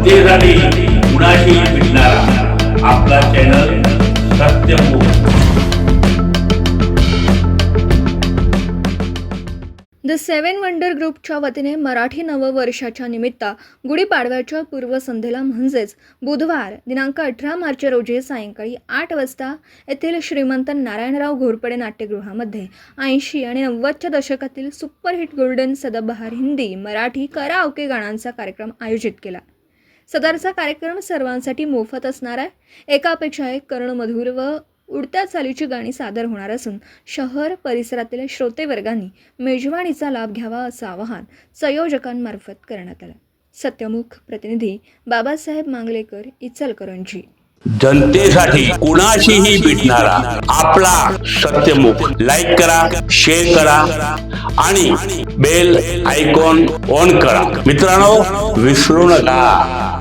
जनतेसाठी कुणाशी भेटणारा आपला channel Satyamukh. The seven wonder ग्रुपच्या वतीने मराठी नववर्षाच्या निमित्त गुढीपाडव्याच्या पूर्वसंध्येला म्हणजेच बुधवार दिनांक 18 मार्च रोजी सायंकाळी 8 वाजता येथील श्रीमंत नारायणराव घोरपडे नाट्यगृहामध्ये 80 आणि 90च्या दशकातील सुपरहिट गोल्डन सदाबहार हिंदी मराठी कराओके गाण्यांचा कार्यक्रम आयोजित केला। सदरचा कार्यक्रम सर्वांसाठी मोफत असणार आहे। एकापेक्षा एक कर्णमधुर व उडत्या चालीची गाणी सादर होणार असून शहर परिसरातील श्रोते वर्गांनी मेजवानीचा लाभ घ्यावा असं आवाहन संयोजकांमार्फत करण्यात आलं। सत्यमुख प्रतिनिधी बाबासाहेब मांगलेकर, इचलकरंजी। जनतेसाठी कुणाशीही भेटणारा आपला सत्यमुख। लाईक करा, शेअर करा आणि बेल आयकॉन ऑन करा। मित्रांनो, विसरू नका।